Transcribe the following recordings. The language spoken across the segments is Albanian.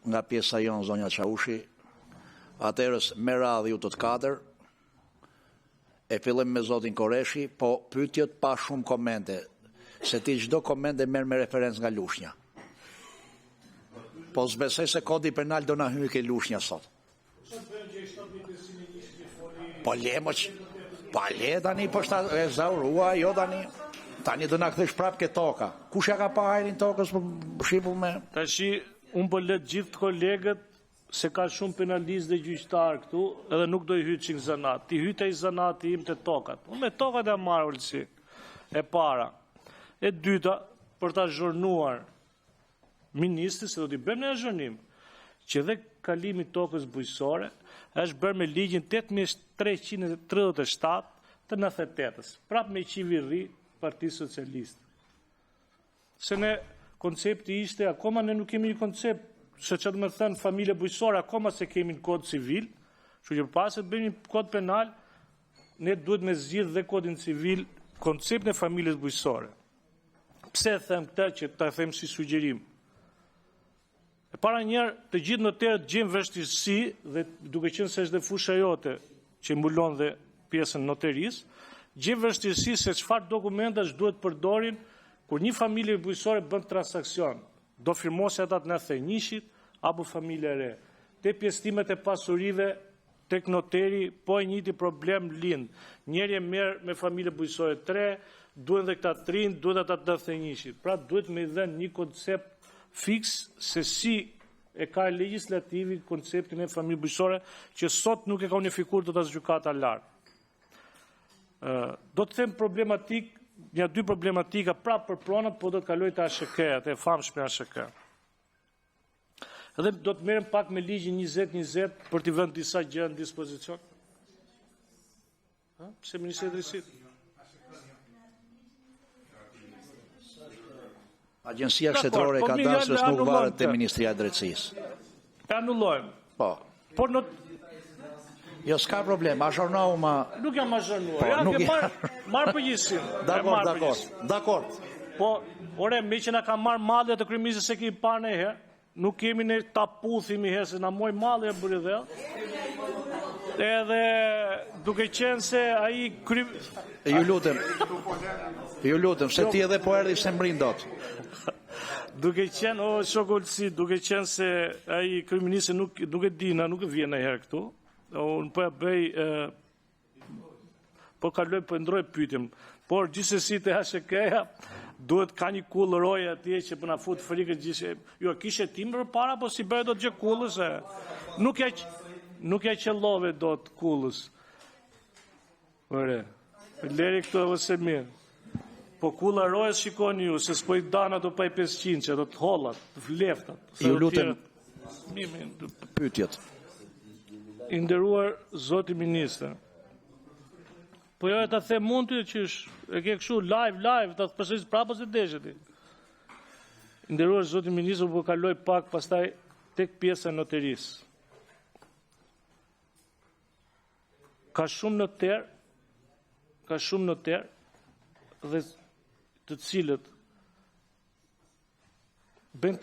nga pjesa jonë zonja Çaushi, atërës me radhë ju të katër, e fillim me zotin Koreshi, po pyetjet pa shumë komente, se ti çdo komente merr me referencë nga Lushnja. Po s'besoj se kodi penal do na hyjë ke Lushnja sot. Po le tani po e zaurua, jo tani. Tani do na kthesh prap ke toka. Kush ja ka pa ajrin tokës për shembull me? Tashi un po let gjithë kolegët se ka shumë penalistë dhe gjyqtar këtu, edhe nuk do i hyj çik zanat. Ti hyj te zanati im te tokat. Unë me tokat e marr ulsi. E para. E dyta, për ta zhurnuar ministri se do t'i bëjmë në zhurnim, që dhe kalimi tokës bujqësore është bërë me ligjin 8337 të 98-ës, prap me qivirri Partisë Socialiste. Se ne koncepti ishte, akoma ne nuk kemi një koncept, se që të më thënë familje bujqësore, akoma se kemi në kod civil, që që pas të bëjmë një kod penal, ne duhet me zgjidh dhe kodin civil koncept në familjes bujqësore. Pse them këta që ta them si sugjerim? E para njerë, të gjithë noterët gjenë vështirësi, dhe duke qenë se është dhe fusha jote që mbulon dhe pjesën noterisë, gjenë vështirësi se çfarë dokumentash duhet përdorin kur një familje bujqësore bën transakcion. Do firmose ata të thënjishit apo familje e re. Te pjesëtimet e pasurive tek noteri, po e njëjti problem lind. Njëri e merr me familje bujqësore 3, duhen dhe këta 3, duhet ata të thënjishit. Pra duhet me i dhënë një koncept fiks se si e ka legislativi konceptin e familje bujqësore që sot nuk e ka unifikuar dot as gjykata lartë. Do të them problematik, një dy problematika prapë për pronat, po do të kaloj të ASHK-at, e famshme ASHK. Edhe do të merrem pak me ligjin 2020 për t'i vënë disa gjëra në dispozicion. Pse Ministri i Drejtësisë? Agjencia Shtetërore e Kadastrës nuk varet te Ministria e Drejtësisë. E anullojmë. Po. Por në Jo, s'ka problem, azhornohu ma... Nuk jam azhornuar, ja ke marrë përgjithësin. Dakor. Po, ore, me që na ka marrë mallet të kryeministrit se kemi parë ne herë, nuk kemi ne ta puthim i herë se na moj malli e Buridhell. Edhe duke qenë se ai Ju lutem, se ti edhe po erdhi se mbrin dot. Duke qenë, shokulsi, duke qenë se ai kryeministri nuk e dina, nuk e vjen në herë këtu. Unë po e bëj, po kaloj, po ndroj pyetjem, por gjithsesi te ASHK-ja duhet ka një kull roje atje që po na fut frikë gjithsesi. Jo, kishe tim përpara, po si bëhet dot gjë kullës e nuk ja qellove dot kullës. Ore, leri këto ose mirë. Po kulla rojes shikoni ju, se s'po i dan ato pa i 500 që do të hollat, të fleftat. Ju lutem pyetjet. I nderuar zoti ministër. Po jo e ta them mund të që e ke kështu live, ta përsëris prapë se deshet ti. I nderuar zoti ministër, po kaloj pak pastaj tek pjesa e noterisë. Ka shumë noter dhe të cilët bëjnë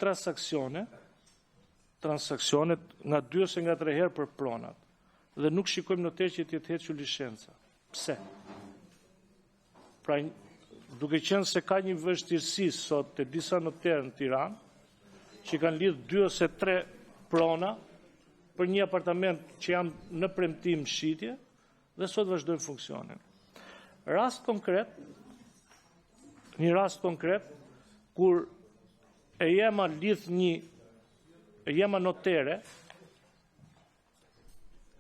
transaksionet nga 2 ose nga 3 herë për pronat. Dhe nuk shikojmë noter që t'jetë hequr licenca. Pse? Pra, duke qenë se ka një vështirësi sot të disa noterë në Tiranë, që kanë lidhë 2 ose 3 prona për një apartament që janë në premtim shitje, dhe sot vazhdojnë funksionin. Një rast konkret, kur e jema notere,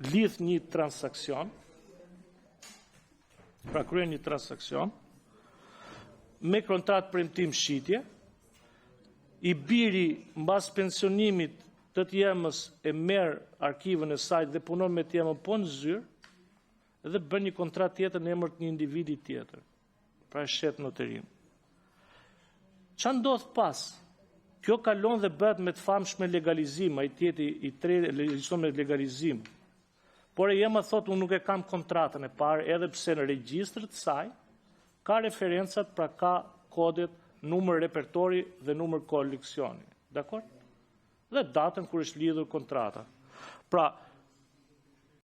lidh një transakcion, pra kryen një transakcion, me kontrat premtim shitje, i biri mbas pensionimit të t'jemës e merr arkivën e saj dhe punon me t'jemën po në zyrë, dhe bën një kontrat tjetër në emër të një individi tjetër. Pra shet noterin. Ç'a ndodh pas? Kjo kalon dhe bëhet me të famshme legalizim, ai tjetri i tretë legalizon me legalizim. Por e jema thot unë nuk e kam kontratën e parë, edhe pse në regjistër të saj ka referencat, pra ka kodet, numër repertori dhe numër koleksioni. Dakor? dhe datën kur është lidhur kontrata. Pra,